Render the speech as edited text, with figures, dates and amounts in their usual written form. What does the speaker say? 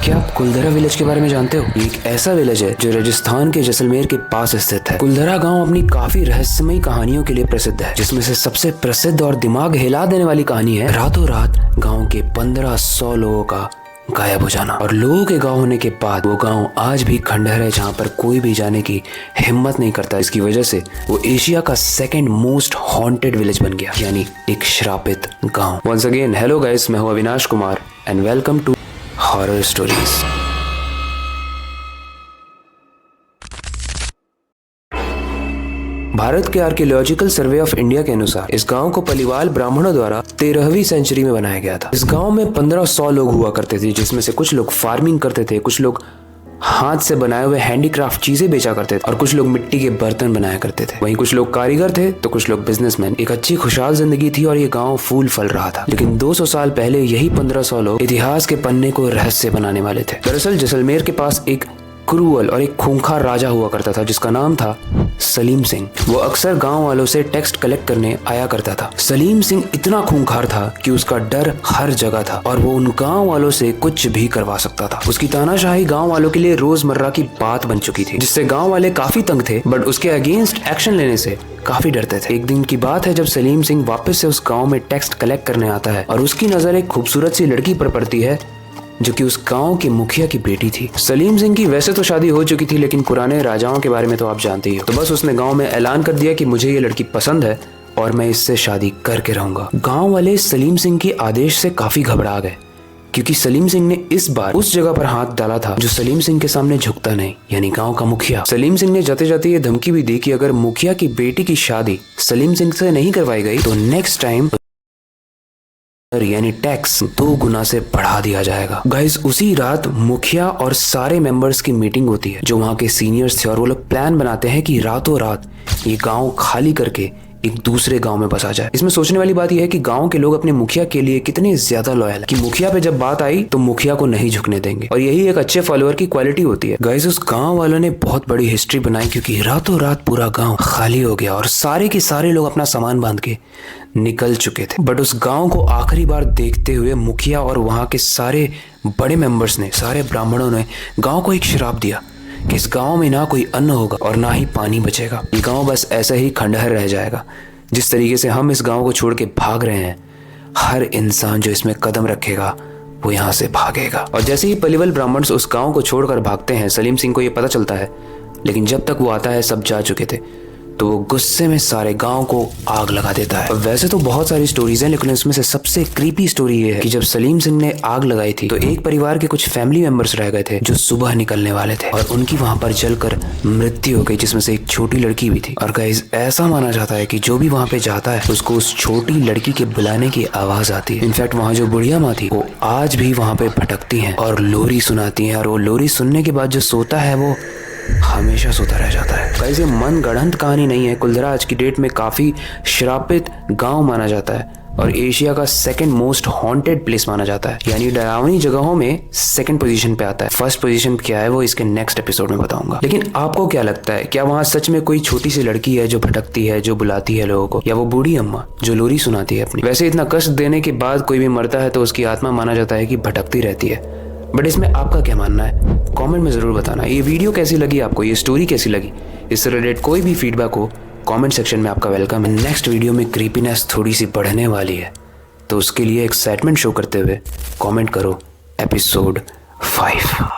क्या आप कुलधरा विलेज के बारे में जानते हो? ये एक ऐसा विलेज है जो राजस्थान के जैसलमेर के पास स्थित है। कुलधरा गांव अपनी काफी रहस्यमयी कहानियों के लिए प्रसिद्ध है, जिसमें से सबसे प्रसिद्ध और दिमाग हिला देने वाली कहानी है रातों रात गांव के 1500 लोगों का गायब हो जाना। और लोगों के गांव होने के बाद वो गांव आज भी खंडहर है, जहां पर कोई भी जाने की हिम्मत नहीं करता। इसकी वजह से वो एशिया का सेकंड मोस्ट हॉन्टेड विलेज बन गया, यानी एक श्रापित गांव। वंस अगेन हेलो गाइस, मैं हूं Avinash Kumar and welcome to horror stories. Bharat के आर्कियोलॉजिकल सर्वे ऑफ इंडिया के अनुसार इस गांव को पलिवाल ब्राह्मणों द्वारा 13वीं सेंचुरी में बनाया गया था। इस गांव में 1500 लोग हुआ करते थे, जिसमें से कुछ लोग फार्मिंग करते थे, कुछ लोग हाथ से बनाए हुए हैंडीक्राफ्ट चीजें बेचा करते थे और कुछ लोग मिट्टी के बर्तन बनाया करते थे। वहीं कुछ लोग कारीगर थे तो कुछ लोग बिजनेसमैन। एक अच्छी खुशहाल जिंदगी थी और ये गांव फूल फल रहा था। लेकिन 200 साल पहले यही 1500 लोग इतिहास के पन्ने को रहस्य बनाने वाले थे। दरअसल जैसलमेर के पास एक क्रूअल और एक खूंखार राजा हुआ करता था, जिसका नाम था सलीम सिंह। वो अक्सर गांव वालों से टैक्स कलेक्ट करने आया करता था। सलीम सिंह इतना खूंखार था कि उसका डर हर जगह था और वो उन गांव वालों से कुछ भी करवा सकता था। उसकी तानाशाही गांव वालों के लिए रोजमर्रा की बात बन चुकी थी, जिससे गांव वाले काफी तंग थे, बट उसके अगेंस्ट एक्शन लेने से काफी डरते थे। एक दिन की बात है जब सलीम सिंह वापस से उस गाँव में टैक्स कलेक्ट करने आता है और उसकी नजर एक खूबसूरत सी लड़की पर पड़ती है, जो कि उस गांव के मुखिया की बेटी थी। सलीम सिंह की वैसे तो शादी हो चुकी थी, लेकिन पुराने राजाओं के बारे में तो आप जानते ही हो। तो बस उसने गांव में ऐलान कर दिया कि मुझे ये लड़की पसंद है और मैं इससे शादी करके रहूंगा। गांव वाले सलीम सिंह के आदेश से काफी घबरा गए, क्योंकि सलीम सिंह ने इस बार उस जगह पर हाथ डाला था जो सलीम सिंह के सामने झुकता नहीं, यानी गांव का मुखिया। सलीम सिंह ने जाते जाते ये धमकी भी दी कि अगर मुखिया की बेटी की शादी सलीम सिंह से नहीं करवाई गई तो नेक्स्ट टाइम यानी टैक्स 2 गुना से बढ़ा दिया जाएगा। गाइस, उसी रात मुखिया और सारे मेंबर्स की मीटिंग होती है, जो वहाँ के सीनियर्स थे, और वो लोग प्लान बनाते हैं कि रातों रात ये गांव खाली करके एक दूसरे गांव में बसा जाए। इसमें सोचने वाली बात यह है कि गांव के लोग अपने मुखिया के लिए कितने ज्यादा लॉयल है कि मुखिया पे जब बात आई तो मुखिया को नहीं झुकने देंगे, और यही एक अच्छे फॉलोअर की क्वालिटी होती है। गाइस, उस गांव वालों ने बहुत बड़ी हिस्ट्री बनाई, क्योंकि रातों रात पूरा गांव खाली हो गया और सारे के सारे लोग अपना सामान बांध के निकल चुके थे। बट उस गांव को आखिरी बार देखते हुए मुखिया और वहां के सारे बड़े मेंबर्स ने, सारे ब्राह्मणों ने गांव को एक श्राप दिया कि इस गांव में ना कोई अन्न होगा और ना ही पानी बचेगा। ये गांव बस ऐसा ही खंडहर रह जाएगा। जिस तरीके से हम इस गांव को छोड़ के भाग रहे हैं, हर इंसान जो इसमें कदम रखेगा वो यहाँ से भागेगा। और जैसे ही पलिवल ब्राह्मण्स उस गांव को छोड़कर भागते हैं, सलीम सिंह को ये पता चलता है, लेकिन जब तक वो आता है सब जा चुके थे। तो वो गुस्से में सारे गांव को आग लगा देता है। वैसे तो बहुत सारी स्टोरीज हैं, लेकिन उसमें से सबसे क्रीपी स्टोरी ये है कि जब सलीम सिंह ने आग लगाई थी तो एक परिवार के कुछ फैमिली मेंबर्स रह गए थे जो सुबह निकलने वाले थे, और उनकी वहां पर जलकर मृत्यु हो गई, जिसमें से एक छोटी लड़की भी थी। और गाइस, ऐसा माना जाता है कि जो भी वहां पे जाता है उसको उस छोटी लड़की के बुलाने की आवाज आती है। इनफैक्ट वहाँ जो बुढ़िया माँ थी वो आज भी वहां पे भटकती है और लोरी सुनाती है, और वो लोरी सुनने के बाद जो सोता है वो हमेशा सोता रह जाता है। गाइस, ये मन गढ़ंत कहानी नहीं है। कुलधरा आज की डेट में काफी श्रापित गांव माना जाता है और एशिया का सेकंड मोस्ट हॉन्टेड प्लेस माना जाता है, यानी डरावनी जगहों में सेकंड पोजीशन पे आता है। फर्स्ट पोजीशन क्या है वो इसके नेक्स्ट एपिसोड में बताऊंगा। लेकिन आपको क्या लगता है, क्या वहाँ सच में कोई छोटी सी लड़की है जो भटकती है, जो बुलाती है लोगों को, या वो बूढ़ी अम्मा जो लोरी सुनाती है अपनी? वैसे इतना कष्ट देने के बाद कोई भी मरता है तो उसकी आत्मा माना जाता है कि भटकती रहती है, बट इसमें आपका क्या मानना है? कमेंट में जरूर बताना। ये वीडियो कैसी लगी आपको, ये स्टोरी कैसी लगी, इससे रिलेटेड कोई भी फीडबैक हो कमेंट सेक्शन में आपका वेलकम है। नेक्स्ट वीडियो में क्रीपीनेस थोड़ी सी बढ़ने वाली है, तो उसके लिए एक्साइटमेंट शो करते हुए कमेंट करो एपिसोड 5।